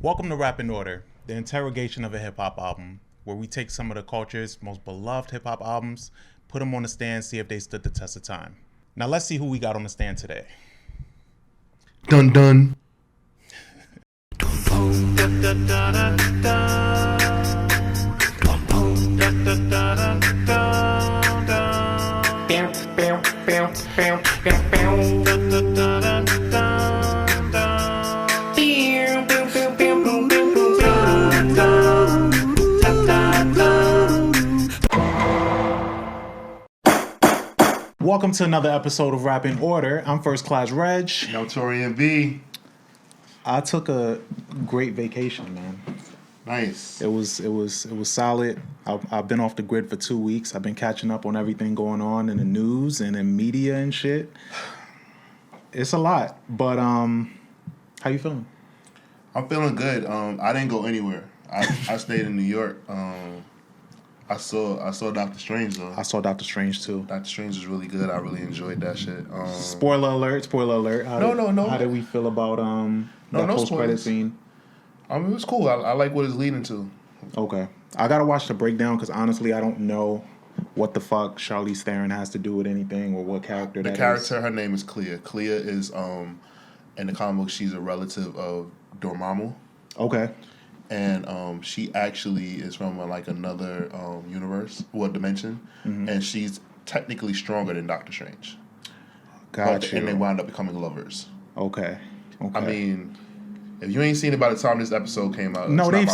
Welcome to Rap in Order, the interrogation of a hip-hop album, where we take some of the culture's most beloved hip-hop albums, put them on the stand, see if they stood the test of time. Now let's see who we got on the stand today. Dun dun. Welcome to another episode of Rap in Order. I'm first class Regg. No Taurian B. I took a great vacation, man. Nice. It was solid. I've been off the grid for 2 weeks. I've been catching up on everything going on in the news and in media and shit. It's a lot, but how you feeling? I'm feeling good. I didn't go anywhere. I stayed in New York. I saw Doctor Strange though. I saw Doctor Strange too. Doctor Strange was really good. I really enjoyed that shit. Spoiler alert! No. How did we feel about that post-credit scene? It was cool. I like what it's leading to. Okay, I gotta watch the breakdown because honestly, I don't know what the fuck Charlize Theron has to do with anything or what character that is. The character, her name is Clea. Clea is in the comic book, she's a relative of Dormammu. Okay. And she actually is from another universe, dimension, and she's technically stronger than Doctor Strange. Gotcha. And they wound up becoming lovers. Okay. I mean, if you ain't seen it by the time this episode came out, no, they've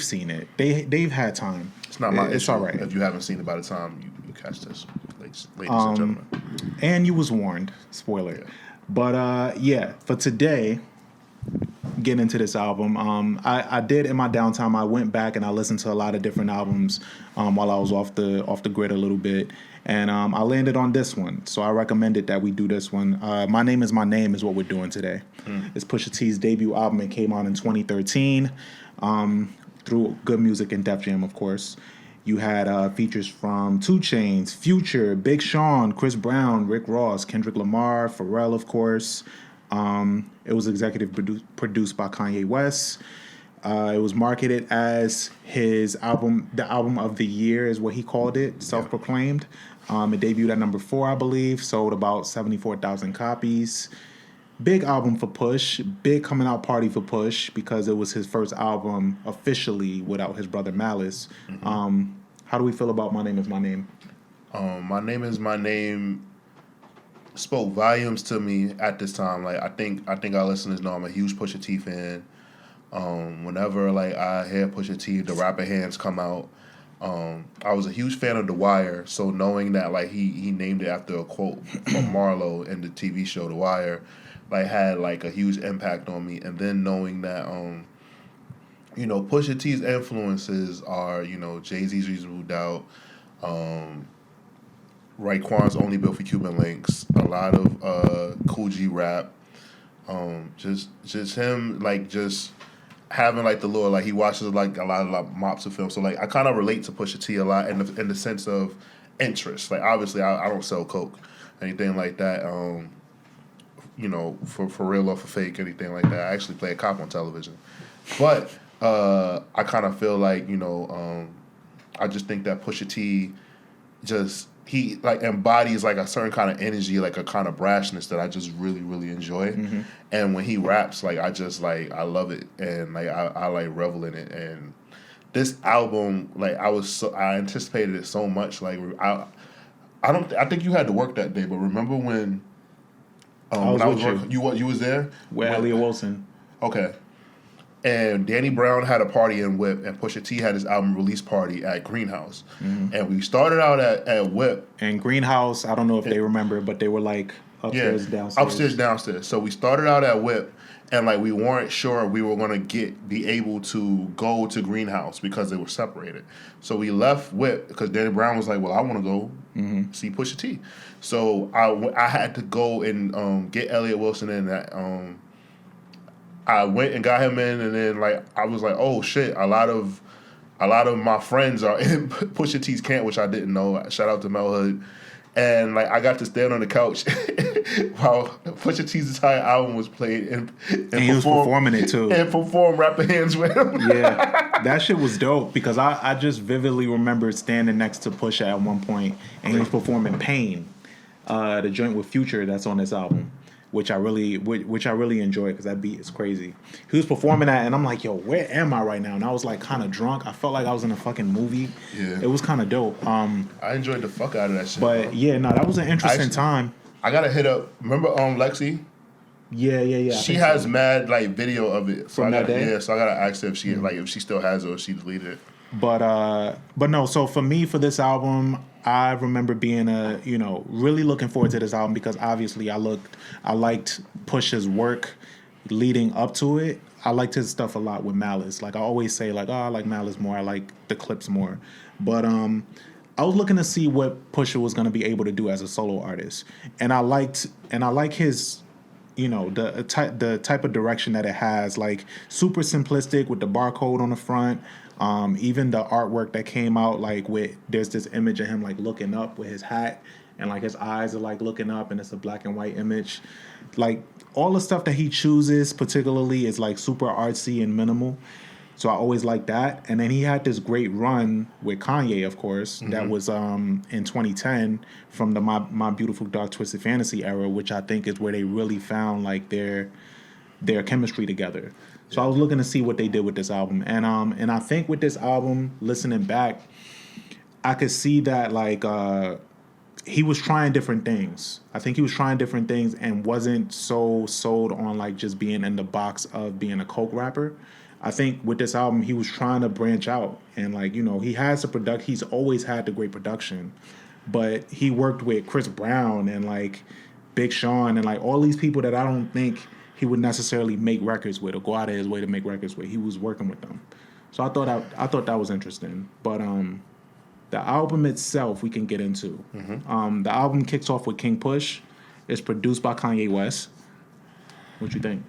seen it. They've had time. It's not my issue. It's all right. If you haven't seen it by the time you catch this, ladies and gentlemen. And you was warned. Spoiler. Yeah. But for today, getting into this album, I did in my downtime. I went back and I listened to a lot of different albums while I was off the grid a little bit, and I landed on this one. So I recommended that we do this one. My Name is My Name is what we're doing today. It's Pusha T's debut album. It came out in 2013 through Good Music and Def Jam, of course. You had features from 2 Chainz, Future, Big Sean, Chris Brown, Rick Ross, Kendrick Lamar, Pharrell, of course. It was executive produced by Kanye West. It was marketed as his album, the album of the year is what he called it, self-proclaimed. It debuted at number 4, I believe, sold about 74,000 copies. Big album for Push, big coming out party for Push because it was his first album officially without his brother Malice. How do we feel about My Name is My Name? My Name is My Name spoke volumes to me at this time. Like I think our listeners know I'm a huge Pusha T fan. Whenever I hear Pusha T, the rapper hands come out. I was a huge fan of The Wire, so knowing that he named it after a quote from Marlo in the TV show The Wire, had a huge impact on me. And then knowing that Pusha T's influences are Jay-Z's Reasonable Doubt, Raekwon's Only Built for Cuban Links, a lot of Cool G rap, just him just having the lore, he watches a lot of mops of films, so I kind of relate to Pusha T a lot in the sense of interest. Obviously I don't sell coke, anything like that, for real or for fake, anything like that. I actually play a cop on television, but I kind of feel I just think that Pusha T he embodies a certain kind of energy, a kind of brashness that I just really, really enjoy. And when he raps, I just I love it, and I revel in it. And this album, I anticipated it so much. I think you had to work that day, but remember when I was working, you was there with Elliot Wilson. Okay. And Danny Brown had a party in Whip, and Pusha T had his album release party at Greenhouse. And we started out at Whip. And Greenhouse, I don't know if they remember, but they were upstairs, downstairs. Upstairs, downstairs. So we started out at Whip, and we weren't sure we were going to be able to go to Greenhouse because they were separated. So we left Whip because Danny Brown was like, well, I want to go see Pusha T. So I had to go and get Elliot Wilson in that. I went and got him in, and then I was like, oh shit, a lot of my friends are in Pusha T's camp, which I didn't know. Shout out to Mel Hood. And like I got to stand on the couch while Pusha T's entire album was played and he was performing it too. And perform Rapper Hands with him. Yeah, that shit was dope because I just vividly remember standing next to Pusha at one point and he was performing Pain, the joint with Future that's on this album, which I really enjoy because that beat is crazy. He was performing that and I'm like, yo, where am I right now? And I was like kind of drunk. I felt like I was in a fucking movie. Yeah, it was kind of dope. I enjoyed the fuck out of that shit. But bro. yeah, no, that was an interesting time. I gotta hit up. Remember Lexi? Yeah. She has mad like video of it from that day. Yeah, so I gotta ask her if she like if she still has it or if she deleted it. But no. So for me, for this album, I remember being really looking forward to this album because obviously I liked Pusha's work leading up to it. I liked his stuff a lot with Malice. Like I always say, like, oh, I like Malice more. I like the clips more. But I was looking to see what Pusha was going to be able to do as a solo artist, and I like his, the type of direction that it has, like super simplistic with the barcode on the front. Even the artwork that came out, like there's this image of him like looking up with his hat, and like his eyes are like looking up, and it's a black and white image. Like all the stuff that he chooses, particularly, is like super artsy and minimal. So I always liked that. And then he had this great run with Kanye, of course, that was in 2010 from the My Beautiful Dark Twisted Fantasy era, which I think is where they really found like their chemistry together. So I was looking to see what they did with this album. And I think with this album, listening back, I could see that like he was trying different things. I think he was trying different things and wasn't so sold on like just being in the box of being a coke rapper. I think with this album, he was trying to branch out. And, like, he has he's always had the great production. But he worked with Chris Brown and, like, Big Sean and, like, all these people that I don't think he would necessarily make records with or go out of his way to make records with. He was working with them. So I thought that was interesting. But the album itself we can get into. The album kicks off with King Push. It's produced by Kanye West. What you think?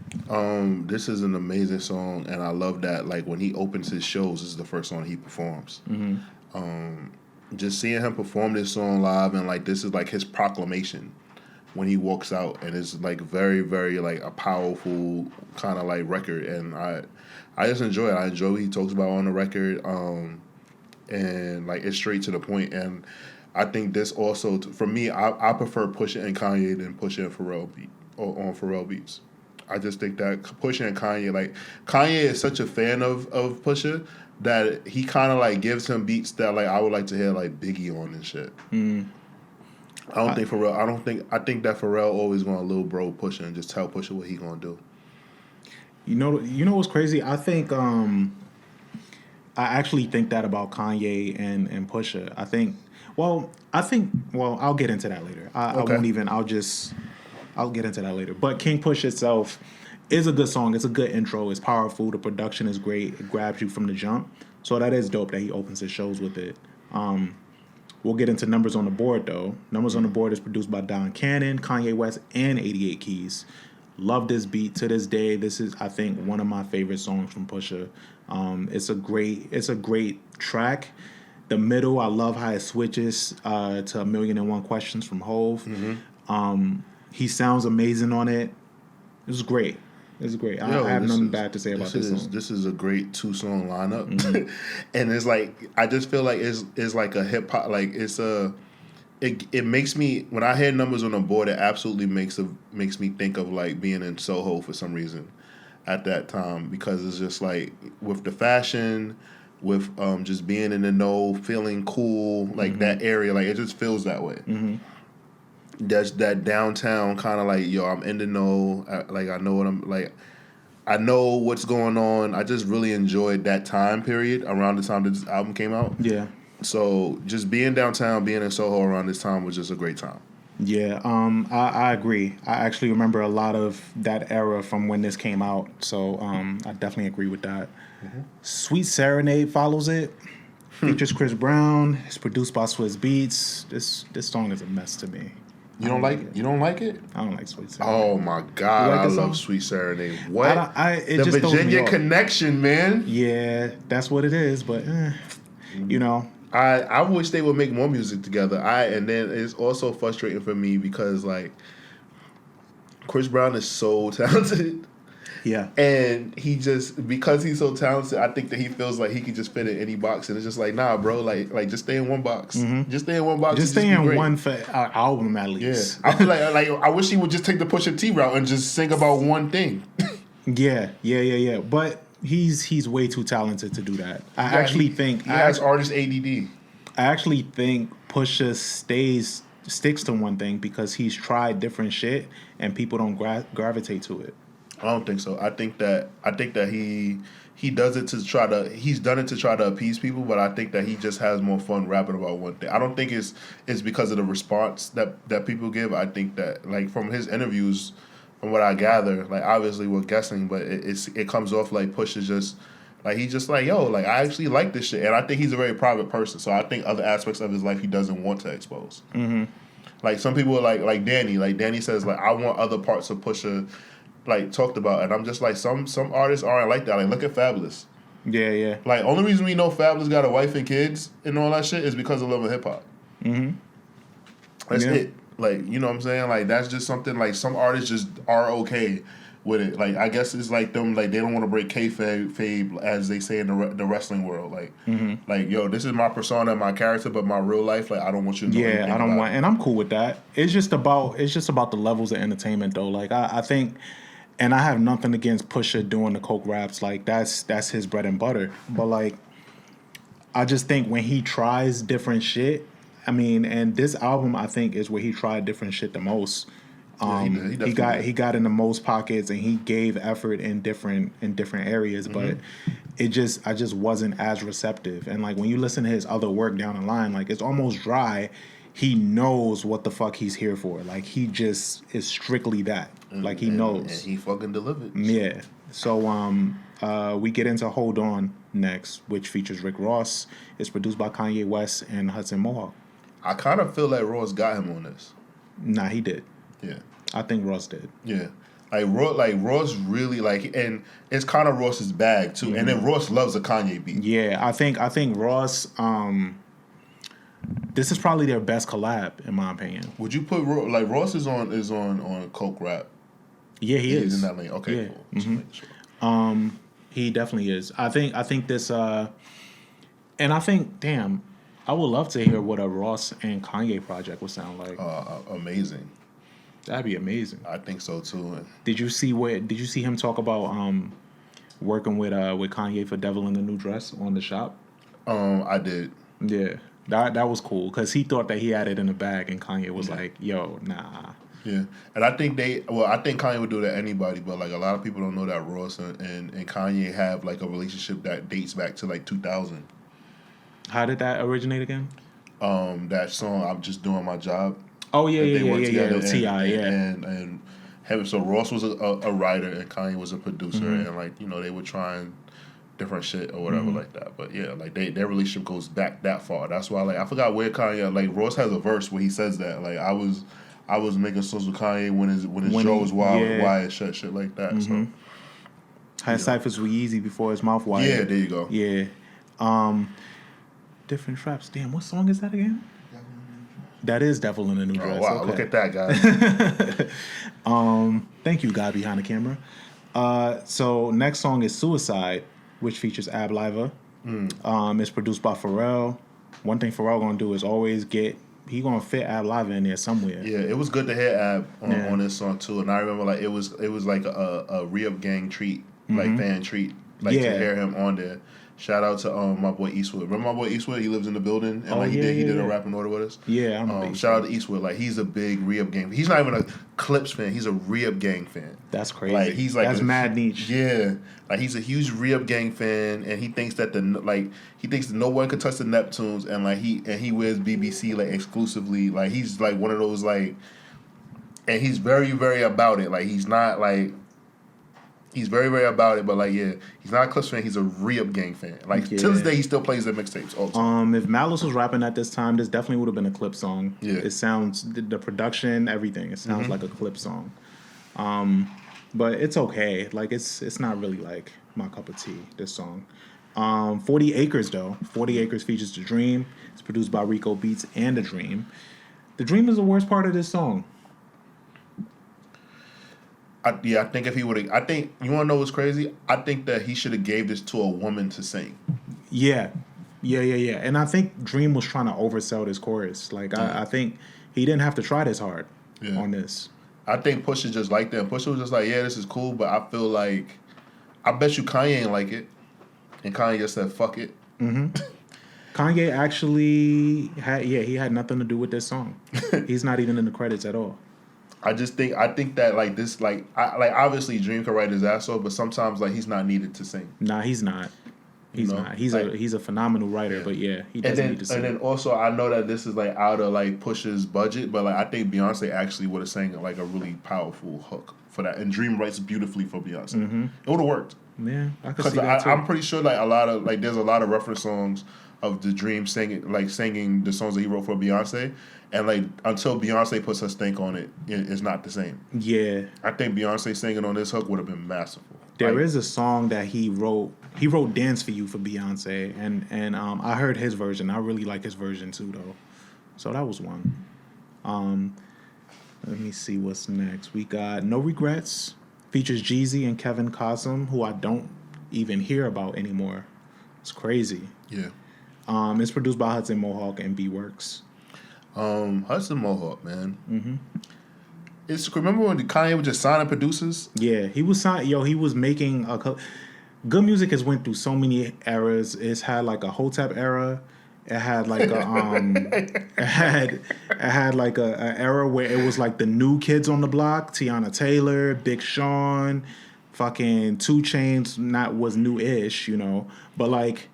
This is an amazing song, and I love that. Like when he opens his shows, this is the first song he performs. Just seeing him perform this song live, and like this is like his proclamation when he walks out, and it's like very, very like a powerful kind of like record, and I just enjoy it. I enjoy what he talks about on the record, and like it's straight to the point. And I think this also, for me, I prefer Pusha and Kanye than Pusha and Pharrell on Pharrell beats. I just think that Pusha and Kanye, like Kanye is such a fan of Pusha that he kind of like gives him beats that like I would like to hear like Biggie on and shit. I think that Pharrell always gonna little bro Pusha and just tell Pusha what he gonna do. You know what's crazy? I think I actually think that about Kanye and Pusha. I'll get into that later. I'll get into that later. But King Push itself is a good song. It's a good intro. It's powerful. The production is great. It grabs you from the jump. So that is dope that he opens his shows with it. We'll get into Numbers on the Board, though. Numbers on the Board is produced by Don Cannon, Kanye West, and 88 Keys. Love this beat to this day. This is, I think, one of my favorite songs from Pusha. It's a great track. The middle, I love how it switches to 1,000,001 Questions from Hove. He sounds amazing on it. It was great. I have nothing bad to say about this song. This is a great 2-song lineup, and it's like I just feel like it's like a hip hop. Like it makes me, when I hear Numbers on the Board, it absolutely makes me think of like being in Soho for some reason at that time, because it's just like with the fashion, with just being in the know, feeling cool, like that area, like it just feels that way. That's that downtown kind of like, yo, I'm in the know. Like I know what I'm like. I know what's going on. I just really enjoyed that time period around the time that this album came out. Yeah. So just being downtown, being in Soho around this time was just a great time. Yeah, I agree. I actually remember a lot of that era from when this came out. So I definitely agree with that. Sweet Serenade follows it. Features Chris Brown. It's produced by Swizz Beatz. This song is a mess to me. You don't like it? You don't like it? I don't like Sweet Serenade. Oh my God, I love Sweet Serenade. What? The Virginia connection, man. Yeah, that's what it is. But I wish they would make more music together. And then it's also frustrating for me because like Chris Brown is so talented. Yeah. And he just, because he's so talented, I think that he feels like he can just fit in any box, and it's just like, nah, bro, like just stay in one box. Mm-hmm. Just stay in one box. Just stay in one for our album at least. Yeah, I feel like I wish he would just take the Pusha T route and just sing about one thing. Yeah. But he's way too talented to do that. I actually think he has artist ADD. I actually think Pusha sticks to one thing because he's tried different shit and people don't gravitate to it. I don't think so. I think that he does it to try to, he's done it to try to appease people, but I think that he just has more fun rapping about one thing. I don't think it's because of the response that people give. I think that like from his interviews, from what I gather, like obviously we're guessing, but it comes off like Push is just like he's just like, yo, like I actually like this shit, and I think he's a very private person. So I think other aspects of his life he doesn't want to expose. Mm-hmm. Like some people are like Danny. Like Danny says, like I want other parts of Pusha like talked about, and I'm just like some artists aren't like that. Like look at Fabulous. Yeah. Like only reason we know Fabulous got a wife and kids and all that shit is because of Love and Hip Hop. Mm-hmm. That's it. Like you know what I'm saying? Like that's just something like some artists just are okay with it. Like I guess it's like them like they don't want to break kayfabe as they say in the wrestling world. Like like yo, this is my persona, my character, but my real life, like I don't want you to know anything I don't about want, and I'm cool with that. It's just about the levels of entertainment though. Like I think. And I have nothing against Pusha doing the coke raps. Like that's his bread and butter. But like, I just think when he tries different shit, I mean, and this album I think is where he tried different shit the most. He got in the most pockets and he gave effort in different areas, but I just wasn't as receptive. And like when you listen to his other work down the line, like it's almost dry. He knows what the fuck he's here for. Like he just is strictly that. Like he knows. And he fucking delivered. Yeah. So we get into Hold On next, which features Rick Ross. It's produced by Kanye West and Hudson Mohawk. I kind of feel like Ross got him on this. Nah, he did. Yeah. I think Ross did. Yeah. Like Ross really like, and it's kind of Ross's bag too. And then Ross loves a Kanye beat. Yeah, I think Ross. This is probably their best collab in my opinion. Would you put Ross is on coke rap? Yeah, he is in that lane. Okay, cool. Just making sure. He definitely is. I think this. And I think, damn, I would love to hear what a Ross and Kanye project would sound like. Amazing. That'd be amazing. I think so too. Did you see him talk about working with Kanye for Devil in the New Dress on The Shop? I did. Yeah. That was cool because he thought that he had it in the bag and Kanye was like, yo, nah. Yeah. And I think Kanye would do that to anybody, but like a lot of people don't know that Ross and Kanye have like a relationship that dates back to like 2000. How did that originate again? That song, I'm Just Doing My Job. Oh yeah. T.I., And him, so Ross was a writer and Kanye was a producer, and like you know they were trying different shit or whatever like that. But yeah, like their relationship goes back that far. That's why like I forgot where Kanye, like Ross has a verse where he says that like I was making songs with Kanye when his jaw was wired shit like that. So had ciphers with Yeezy before his mouth wired. Yeah, there you go. Yeah. Different traps. Damn, what song is that again? That is Devil in the New Dress. Oh, wow, okay. Look at that, guy. Thank you, guy behind the camera. So next song is Suicide, which features Ab Liva. It's produced by Pharrell. One thing Pharrell gonna do is always he gonna fit Ab Liva in there somewhere. Yeah, it was good to hear Ab on this song too, and I remember like it was like a re-up gang treat, like fan treat, like to hear him on there. Shout out to my boy Eastwood. Remember my boy Eastwood? He lives in the building, and he did a rap and order with us. Yeah, I remember. Shout out to Eastwood. Like he's a big re-up gang. He's not even a Clips fan. He's a re-up gang fan. That's crazy. Like he's like that's mad niche. Yeah, like he's a huge re-up gang fan, and he thinks that no one could touch the Neptunes, and like he wears BBC like exclusively. Like he's like one of those like, and he's very very about it. Like he's not like. He's very, very about it, but like, yeah, he's not a Clips fan. He's a re-up gang fan. Like to this day, he still plays their mixtapes all the time. If Malice was rapping at this time, this definitely would have been a Clip song. Yeah, it sounds the production, everything. It sounds like a Clip song. But it's okay. Like it's not really like my cup of tea. This song. 40 Acres though. 40 Acres features The Dream. It's produced by Rico Beats and The Dream. The Dream is the worst part of this song. I think if he would have, I think you want to know what's crazy? I think that he should have gave this to a woman to sing. Yeah. And I think Dream was trying to oversell this chorus. Like I think he didn't have to try this hard on this. I think Pusha just liked that. Pusha was just like, yeah, this is cool, but I feel like, I bet you Kanye ain't like it. And Kanye just said, fuck it. Mm-hmm. Kanye actually he had nothing to do with this song. He's not even in the credits at all. I think that like this, like obviously Dream can write his ass off, but sometimes like he's not needed to sing. Nah, he's not. He's not. He's a phenomenal writer, but he doesn't need to sing. And then also I know that this is like out of like Pusha's budget, but like I think Beyonce actually would have sang like a really powerful hook for that. And Dream writes beautifully for Beyonce. Mm-hmm. It would have worked. Yeah, I could see that too. I'm pretty sure like there's a lot of reference songs of The Dream singing the songs that he wrote for Beyonce, and like until Beyonce puts her stink on it, it's not the same. Yeah, I think Beyonce singing on this hook would have been masterful. There is a song that he wrote. He wrote "Dance for You" for Beyonce, and I heard his version. I really like his version too, though. So that was one. Let me see what's next. We got "No Regrets." Features Jeezy and Kevin Costner, who I don't even hear about anymore. It's crazy. Yeah. It's produced by Hudson Mohawk and B Works. Hudson Mohawk, man. Mm-hmm. Remember when Kanye was just signing producers? Yeah, he was he was making good music has went through so many eras. It's had like a Hotep era. It had like a it had like a era where it was like the new kids on the block, Tiana Taylor, Big Sean, fucking 2 Chainz, was new-ish, but like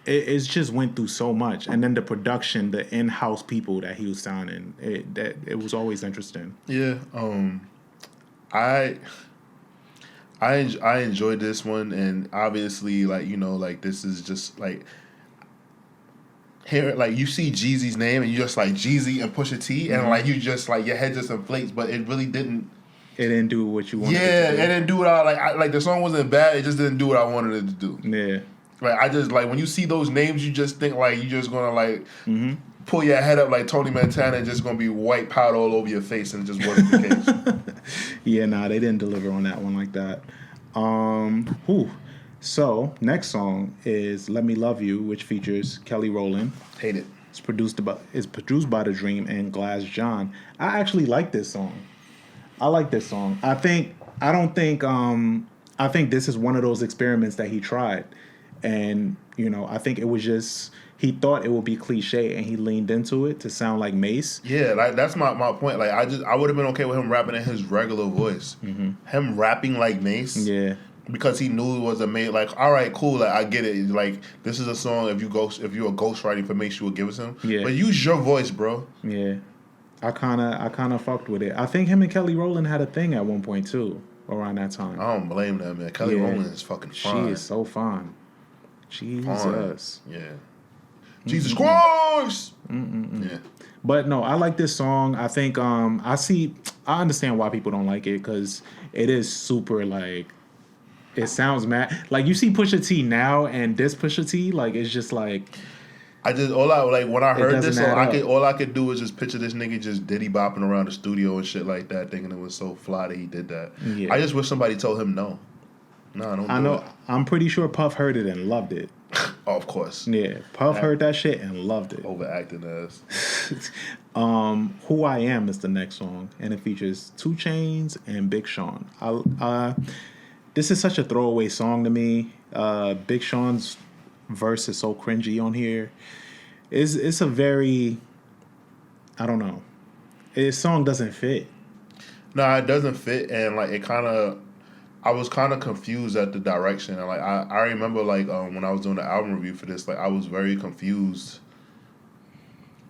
it's just went through so much, and then the production, the in-house people that he was signing, it was always interesting. Yeah, I enjoyed this one, and obviously like this is just like. Here, like you see Jeezy's name and you just like Jeezy and Pusha T, and like you just like your head just inflates, but it really didn't. It didn't do what you wanted. Yeah, it didn't do what I like. The song wasn't bad. It just didn't do what I wanted it to do. Yeah, like I just like when you see those names, you just think like you just gonna like pull your head up like Tony Montana and just gonna be white powder all over your face, and it just wasn't the case. Yeah, they didn't deliver on that one like that. So, next song is "Let Me Love You," which features Kelly Rowland. Hate it. It's produced by The Dream and Glass John. I actually like this song. I think this is one of those experiments that he tried. And, I think it was just, he thought it would be cliche and he leaned into it to sound like Mace. Yeah, like that's my point. Like I would have been okay with him rapping in his regular voice. Mm-hmm. Him rapping like Mace. Yeah. Because he knew it was a mate, like, all right, cool, like I get it. Like this is a song. If you're a ghostwriting for Mace, you would give it to him. Yeah. But use your voice, bro. Yeah. I kinda fucked with it. I think him and Kelly Rowland had a thing at one point too, around that time. I don't blame that, man. Kelly Rowland is fucking fine. She is so fine. Jesus. Fine. Yeah. Jesus Christ. Yeah. But no, I like this song. I think I understand why people don't like it, because it is super like. It sounds mad. Like you see Pusha T now and this Pusha T, like it's just like. When I heard this song, all I could do was just picture this nigga just diddy bopping around the studio and shit like that, thinking it was so fly that he did that. Yeah. I just wish somebody told him no. No, don't. I know. It. I'm pretty sure Puff heard it and loved it. Oh, of course. Yeah, Puff heard that shit and loved it. Overacting ass. "Who I Am" is the next song, and it features 2 Chainz and Big Sean. This is such a throwaway song to me. Big Sean's verse is so cringy on here. It's a very, I don't know. His song doesn't fit. No, it doesn't fit, and like it kind of. I was kind of confused at the direction, and like I remember like when I was doing the album review for this, like I was very confused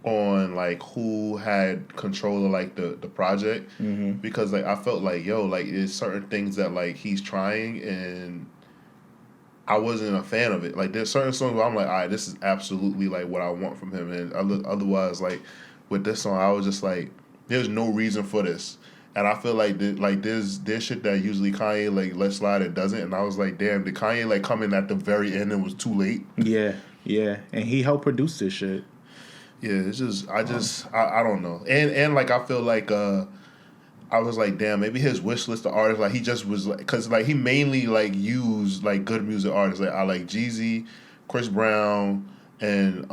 on like who had control of like the project, because like I felt like like there's certain things that like he's trying and I wasn't a fan of it. Like there's certain songs where I'm like, all right, this is absolutely like what I want from him, and otherwise like with this song I was just like, there's no reason for this. And I feel like there's shit that usually Kanye like lets slide and doesn't. And I was like, damn, did Kanye like come in at the very end and was too late? Yeah, and he helped produce this shit. Yeah, it's just I don't know. And like I feel like I was like, damn, maybe his wish list of artists, like he just was like, cause like he mainly like used like good music artists. Like I like Jeezy, Chris Brown, and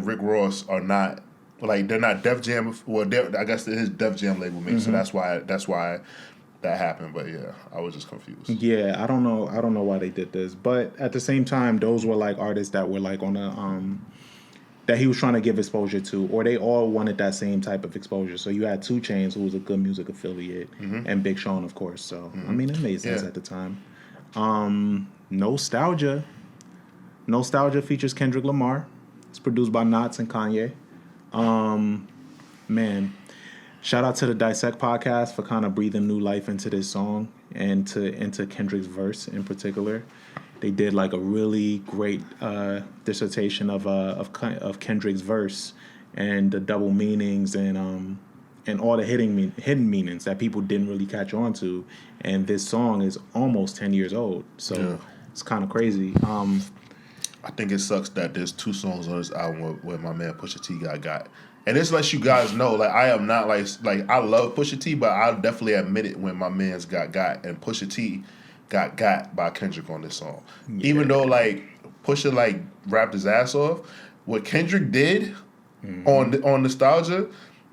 Rick Ross are not like they're not Def Jam. Well, I guess his Def Jam label mate, so that's why that happened. But yeah, I was just confused. Yeah, I don't know why they did this, but at the same time, those were like artists that were like on a that he was trying to give exposure to, or they all wanted that same type of exposure. So you had 2 Chainz, who was a good music affiliate, and Big Sean, of course. So I mean, it made sense at the time. Nostalgia features Kendrick Lamar. It's produced by Knots and Kanye. Man, shout out to the Dissect podcast for kind of breathing new life into this song and into Kendrick's verse in particular. They did like a really great dissertation of Kendrick's verse and the double meanings and all the hidden meanings that people didn't really catch on to. And this song is almost 10 years old, so it's kind of crazy. I think it sucks that there's 2 songs on this album where my man Pusha T got. And this lets you guys know, like, I am not like I love Pusha T, but I'll definitely admit it when my man's got. And Pusha T got by Kendrick on this song. Yeah. Even though like Pusha like rapped his ass off, what Kendrick did on Nostalgia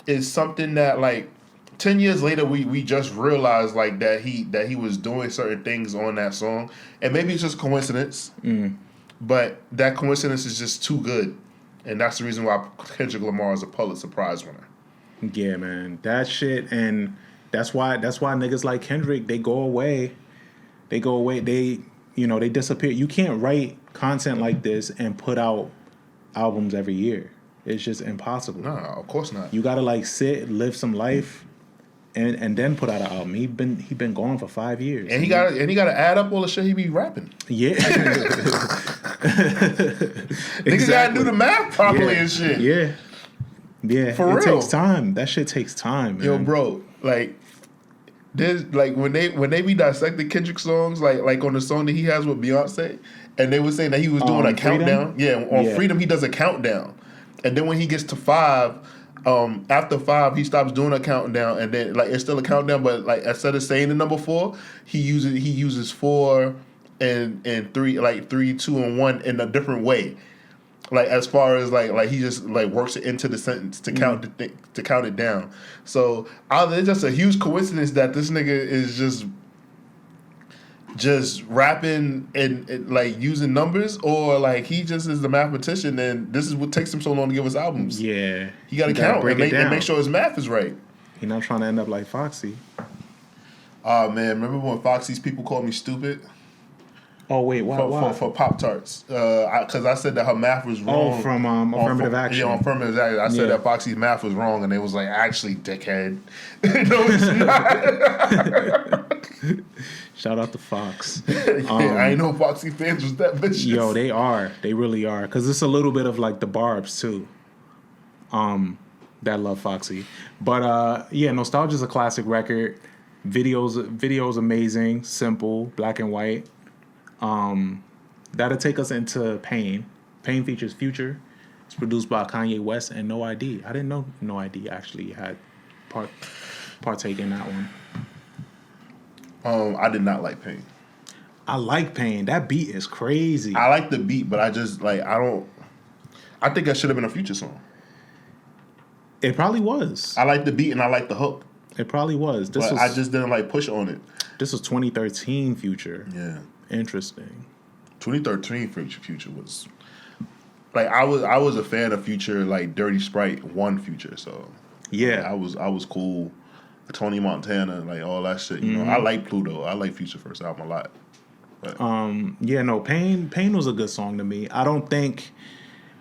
is something that like 10 years later we just realized like that he was doing certain things on that song. And maybe it's just coincidence. But that coincidence is just too good. And that's the reason why Kendrick Lamar is a Pulitzer Prize winner. Yeah, man. That shit, and that's why niggas like Kendrick, they go away. They disappear. You can't write content like this and put out albums every year. It's just impossible. No, of course not. You gotta like sit, live some life, and then put out an album. He been gone for 5 years. And he gotta add up all the shit he be rapping. Yeah. Niggas gotta do the math properly and shit. Yeah. For real. It takes time. That shit takes time, man. Yo, bro, like there's like when they be dissecting Kendrick songs, like on the song that he has with Beyonce, and they were saying that he was doing a countdown. Yeah, on Freedom he does a countdown. And then when he gets to 5, after 5 he stops doing a countdown, and then like it's still a countdown, but like instead of saying the number 4, he uses 4 and 3, like 3, 2, and 1 in a different way. Like as far as like he just like works it into the sentence to count to count it down. So either it's just a huge coincidence that this nigga is just rapping and like using numbers, or like he just is the mathematician and this is what takes him so long to give us albums. Yeah, he got to count and make sure his math is right. He's not trying to end up like Foxy. Oh man, remember when Foxy's people called me stupid? Oh wait, why? For Pop-Tarts, because I said that her math was wrong. Oh, from Affirmative Action. Yeah, on Affirmative Action. I said that Foxy's math was wrong, and they was like, actually, dickhead. No, it's not. Shout out to Fox. I ain't know Foxy fans was that vicious. Yo, they are. They really are. Because it's a little bit of like the Barbs too. That love Foxy, but Nostalgia's a classic record. Videos amazing, simple, black and white. That'll take us into Pain. Pain features Future. It's produced by Kanye West and No ID. I didn't know No ID actually had partake in that one. I did not like Pain. I like Pain. That beat is crazy. I like the beat, but I just like I think that should have been a Future song. It probably was. I like the beat and I like the hook. It probably was. I just didn't like push on it. This was 2013 Future. Yeah. Interesting. 2013 Future was like I was a fan of Future, like Dirty Sprite 1 Future, so yeah, I was cool. Tony Montana, like all that shit. You know, I like Pluto. I like Future first album a lot. But. Pain was a good song to me. I don't think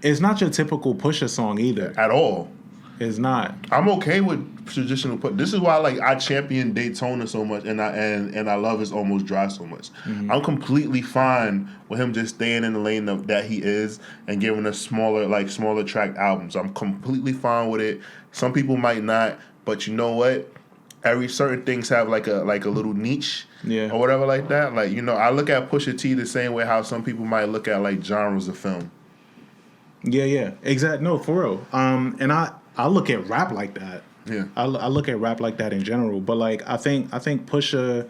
it's not your typical Pusha song either. At all. It's not. I'm okay with traditional put. This is why like I champion Daytona so much, and I love It's Almost Dry so much. I'm completely fine with him just staying in the lane that he is and giving us smaller track albums. I'm completely fine with it. Some people might not, but you know what? every certain things have like a little niche, Yeah. or whatever like that. Like, you know, I look at Pusha T the same way how some people might look at like genres of film. Yeah, exactly. No, for real. And I look at rap like that. Yeah. I look at rap like that in general. But like, I think Pusha,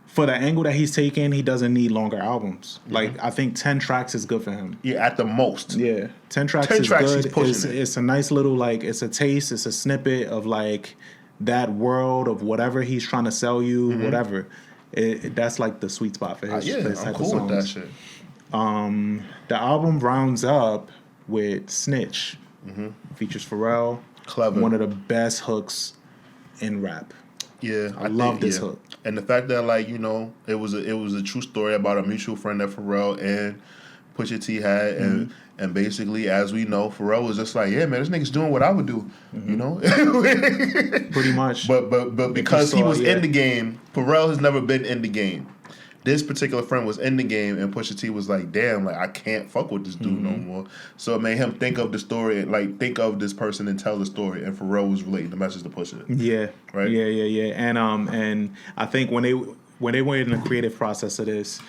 for the angle that he's taking, he doesn't need longer albums. Like, I think 10 tracks is good for him. Yeah, at the most. Yeah, 10 tracks 10 is tracks, good. he's pushing It's a nice little, like, it's a taste, it's a snippet of like that world of whatever he's trying to sell you, whatever. That's like the sweet spot for his, Yeah, for his I'm type cool of with that songs. shit. The album rounds up with Snitch, features Pharrell. Clever. One of the best hooks in rap. Yeah, I love this hook. And the fact that, like, you know, it was a true story about a mutual friend that Pharrell and Pusha T had, and basically, as we know, Pharrell was just like, yeah, man, this nigga's doing what I would do, you know. Pretty much. But because he was in the game, Pharrell has never been in the game. This particular friend was in the game, and Pusha T was like, damn, like, I can't fuck with this dude no more. So it made him think of the story, like, think of this person and tell the story, and Pharrell was relating the message to Pusha. Yeah. Right? Yeah. And I think when they went in the creative process of this,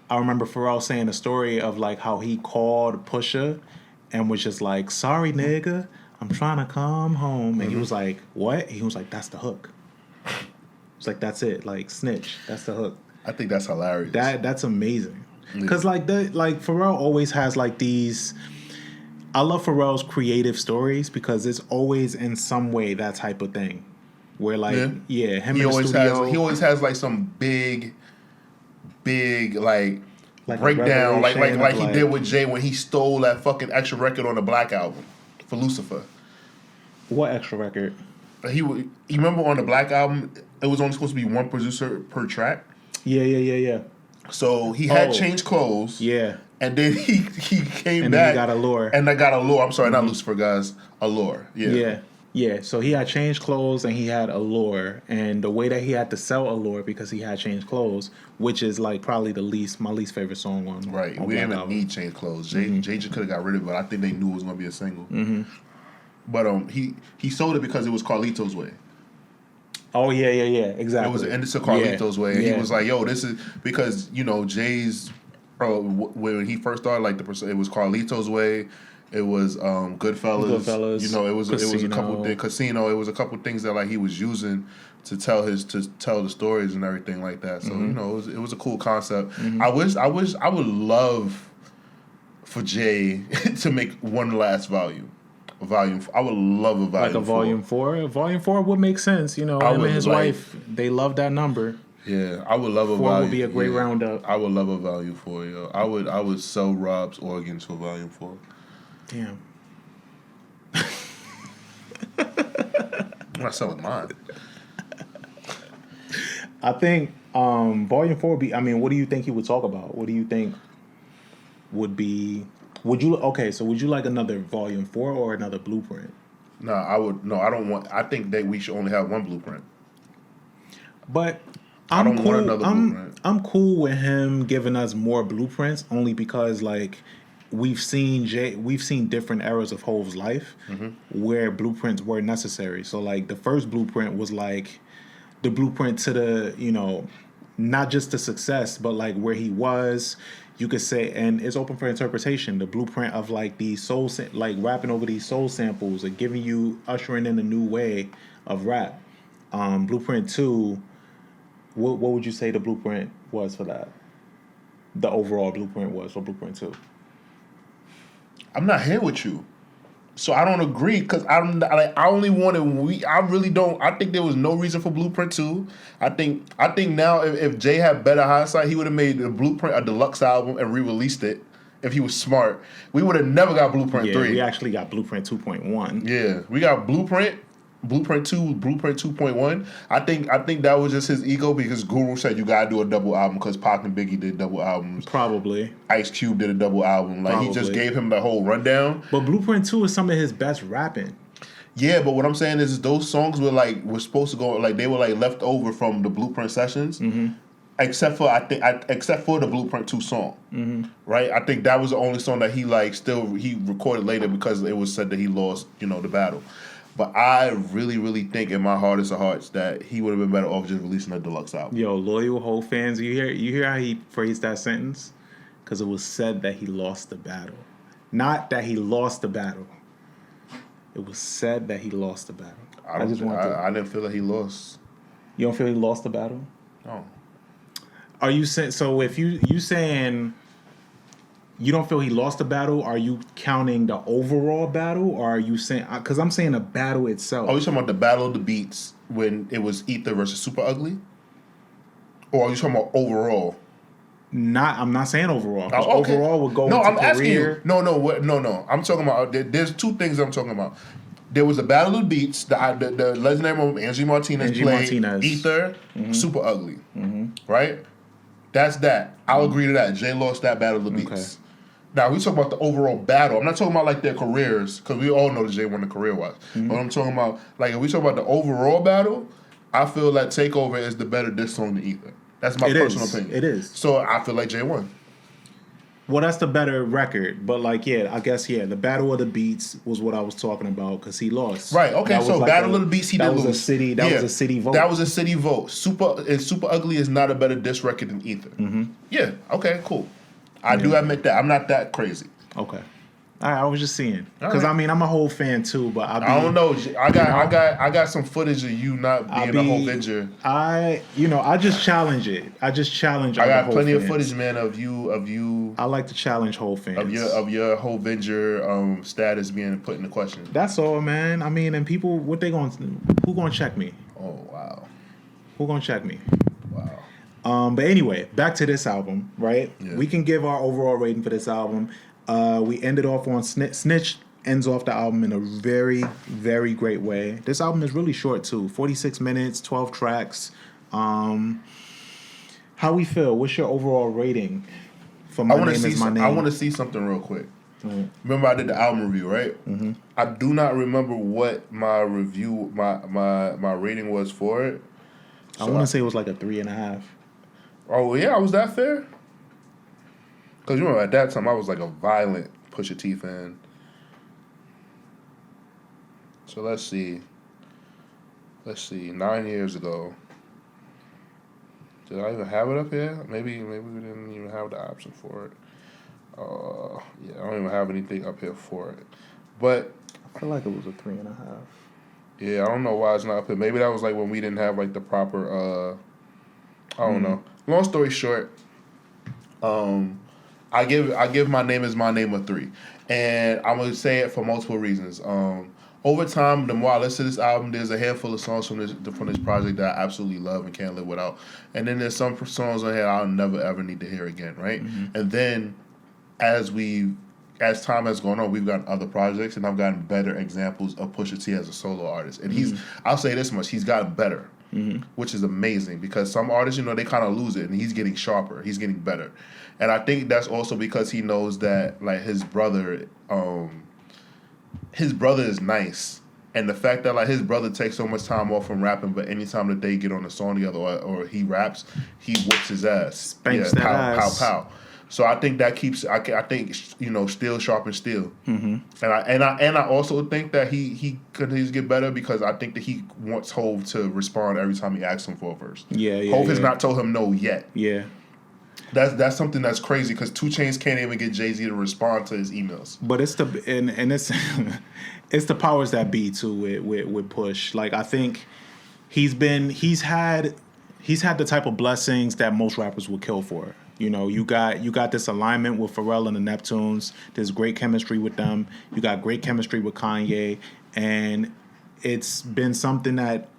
I remember Pharrell saying a story of like how he called Pusha and was just like, sorry, nigga, I'm trying to come home. And he was like, what? He was like, that's the hook. It's like, that's it. Like, Snitch. That's the hook. I think that's hilarious. That's amazing. Because like Pharrell always has like these. I love Pharrell's creative stories because it's always in some way that type of thing, where like him in the studio. He always has like some big like breakdown, like he did with Jay when he stole that fucking extra record on the Black album for Lucifer. What extra record? You remember on the Black album, it was only supposed to be one producer per track. Yeah. So he had changed clothes. Yeah. And then he came and back. And he got Allure. And I got Allure. I'm sorry, not Lucifer, guys. Allure. Yeah. So he had changed clothes and he had Allure. And the way that he had to sell Allure because he had changed clothes, which is like probably my least favorite song on Right. On we Black didn't even album. need changed clothes. Jay just could have got rid of it, but I think they knew it was going to be a single. But he sold it because it was Carlito's Way. Oh, yeah. Exactly. It was an Anderson Carlito's Way. And he was like, yo, this is because, you know, Jay's, when he first started, like, it was Carlito's Way. It was Goodfellas. You know, it was a couple things. Casino. It was a couple things that, like, he was using to tell the stories and everything like that. So, you know, it was a cool concept. I would love for Jay to make one last volume. I would love a volume. Like a volume 4. A volume 4 would make sense. You know, him and his wife, they love that number. Yeah, I would love a 4 volume. would be a great roundup. I would love a volume 4, yo. I would sell Rob's organs for volume 4. Damn. I'm not selling mine. I think volume 4 would be. I mean, what do you think he would talk about? What do you think would be? Would you like another volume 4 or another blueprint? No, I don't want. I think that we should only have one blueprint. But I don't want another blueprint. I'm cool with him giving us more blueprints only because like we've seen different eras of Hov's life where blueprints were necessary. So like the first blueprint was like the blueprint to the, you know, not just the success, but like where he was. You could say, and it's open for interpretation, the blueprint of like these like rapping over these soul samples and ushering in a new way of rap. Blueprint 2, what would you say the blueprint was for that? The overall blueprint was for Blueprint 2. I'm not here with you, so I don't agree because I only wanted I really don't. I think there was no reason for Blueprint 2. I think now if Jay had better hindsight, he would have made the Blueprint a deluxe album and re-released it. If he was smart, we would have never got Blueprint 3. We actually got Blueprint 2.1. Yeah, we got Blueprint 2, Blueprint 2.1. I think that was just his ego because Guru said you gotta do a double album because Pac and Biggie did double albums. Probably. Ice Cube did a double album. Like he just gave him the whole rundown. But Blueprint 2 is some of his best rapping. Yeah, but what I'm saying is those songs were supposed to go like they were like left over from the Blueprint sessions. Except for the Blueprint 2 song, right? I think that was the only song that he recorded later because it was said that he lost, you know, the battle. But I really, really think in my hardest of hearts that he would have been better off just releasing a deluxe album. Yo, loyal Hov fans, you hear how he phrased that sentence? Because it was said that he lost the battle. Not that he lost the battle. It was said that he lost the battle. I didn't feel that he lost. You don't feel he lost the battle? No. Are you saying, so if you saying you don't feel he lost the battle, are you counting the overall battle, or are you saying, because I'm saying the battle itself? Are you talking about the battle of the beats when it was Ether versus Super Ugly? Or are you talking about overall? I'm not saying overall. Oh, okay. Overall would go no, into I'm asking career. you. No. I'm talking about, there's two things I'm talking about. There was a battle of the beats, the legendary moment Angie Martinez played Ether, Super Ugly, right? That's that. I'll agree to that. Jay lost that battle of the beats. Okay. Now, we talk about the overall battle. I'm not talking about, like, their careers, because we all know that Jay won the career-wise. But I'm talking about, like, if we talk about the overall battle, I feel that Takeover is the better diss song than Ether. That's my personal opinion. It is. So I feel like Jay won. Well, that's the better record. But, like, I guess, the Battle of the Beats was what I was talking about, because he lost. Right, okay, so Battle of the Beats, he did lose. That was a city vote. That was a city vote. Super Ugly is not a better diss record than Ether. Yeah, okay, cool. I do admit that. I'm not that crazy. Okay. All right, I was just seeing, because I mean, I'm a whole fan too, but I don't know. I got some footage of you not being a whole Venger. I just challenge it. I got plenty of footage, man, of you. I like to challenge whole fans of your whole Venger status being put into question. That's all, man. I mean, and people, who gonna check me? Oh wow. Who gonna check me? Wow. But anyway, back to this album, right? Yeah. We can give our overall rating for this album. We ended off on Snitch ends off the album in a very, very great way. This album is really short too, 46 minutes, 12 tracks. How we feel? What's your overall rating for My Name Is My Name? I want to see something real quick. Remember, I did the album review, right? I do not remember what my review, my rating was for it. So I want to say it was like a 3.5. Oh yeah, was that fair? Because you remember at that time I was like a violent Pusha T fan. So let's see. 9 years ago. Did I even have it up here? Maybe we didn't even have the option for it. Yeah, I don't even have anything up here for it. But I feel like it was a 3.5. Yeah, I don't know why it's not up here. Maybe that was like when we didn't have like the proper. I don't know. Long story short, I give My Name Is My Name a 3, and I'm gonna say it for multiple reasons. Over time, the more I listen to this album, there's a handful of songs from this project that I absolutely love and can't live without, and then there's some songs on here I'll never ever need to hear again, right? And then as time has gone on, we've gotten other projects, and I've gotten better examples of Pusha T as a solo artist, and I'll say this much: he's gotten better. Which is amazing, because some artists, they kind of lose it, and he's getting sharper, he's getting better, and I think that's also because he knows that like his brother is nice, and the fact that like his brother takes so much time off from rapping, but anytime that they get on a song together or he raps, he whoops his ass, spanks that ass. Pow. So I think that keeps. I think steel sharpens steel, and I also think that he continues to get better, because I think that he wants Hov to respond every time he asks him for a verse. Hov has not told him no yet. Yeah, that's something that's crazy, because 2 Chainz can't even get Jay-Z to respond to his emails. But it's it's the powers that be too with Push. Like, I think he's had the type of blessings that most rappers would kill for. You got this alignment with Pharrell and the Neptunes. There's great chemistry with them. You got great chemistry with Kanye, and it's been something that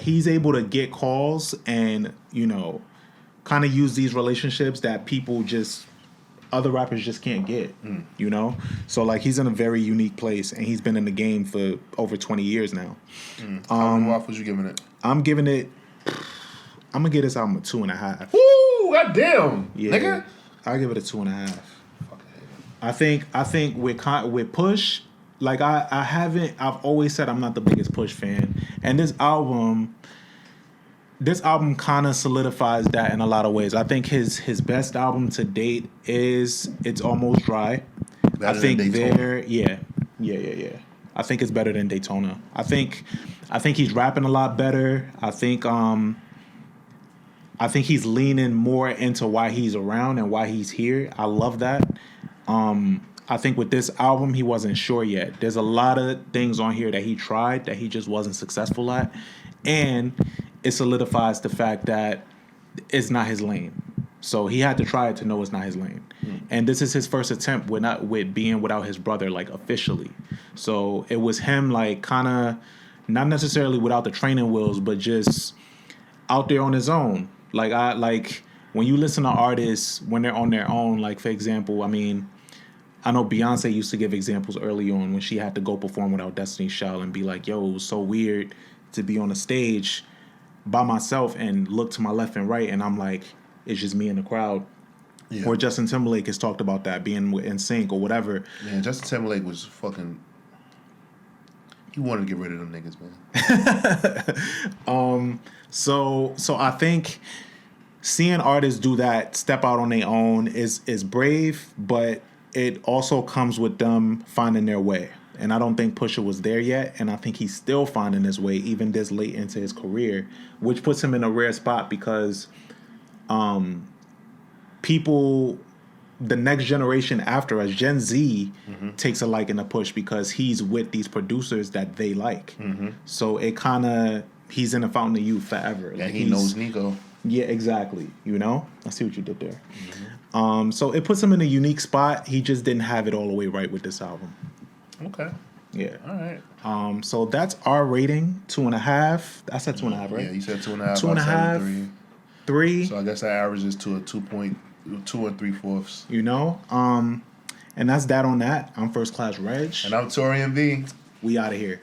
he's able to get calls and kind of use these relationships that other rappers just can't get. So like, he's in a very unique place, and he's been in the game for over 20 years now. How many waffles you giving it? I'm gonna give this album a 2.5. Woo! Goddamn, yeah, nigga. I give it a 2.5. I think with Push, like I've always said I'm not the biggest Push fan, and this album kind of solidifies that in a lot of ways. I think his best album to date is It's Almost Dry. I think I I think it's better than Daytona. I think he's rapping a lot better. I think he's leaning more into why he's around and why he's here. I love that. I think with this album, he wasn't sure yet. There's a lot of things on here that he tried that he just wasn't successful at. And it solidifies the fact that it's not his lane. So he had to try it to know it's not his lane. And this is his first attempt with being without his brother, like, officially. So it was him, like, kind of, not necessarily without the training wheels, but just out there on his own. Like when you listen to artists when they're on their own, like, for example, I mean, I know Beyonce used to give examples early on when she had to go perform without Destiny's Child and be like, yo, it was so weird to be on a stage by myself and look to my left and right and I'm like, it's just me in the crowd. Yeah. Or Justin Timberlake has talked about that, being in sync or whatever. Man, Justin Timberlake was fucking... He wanted to get rid of them niggas, man. So I think seeing artists do that, step out on their own, is brave, but it also comes with them finding their way. And I don't think Pusha was there yet, and I think he's still finding his way, even this late into his career, which puts him in a rare spot because people, the next generation after us, Gen Z, takes a liking to Push because he's with these producers that they like. So it kind of, he's in the fountain of youth forever. Yeah, like he knows Nico. Yeah, exactly. You know? I see what you did there. So it puts him in a unique spot. He just didn't have it all the way right with this album. Okay. Yeah. All right. So that's our rating, 2.5. I said 2.5, right? Yeah, you said 2.5. 2.5. 3. So I guess that averages to a 2.2 3/4. You know? And that's that on that. I'm First Class Reg. And I'm Taurian B. We out of here.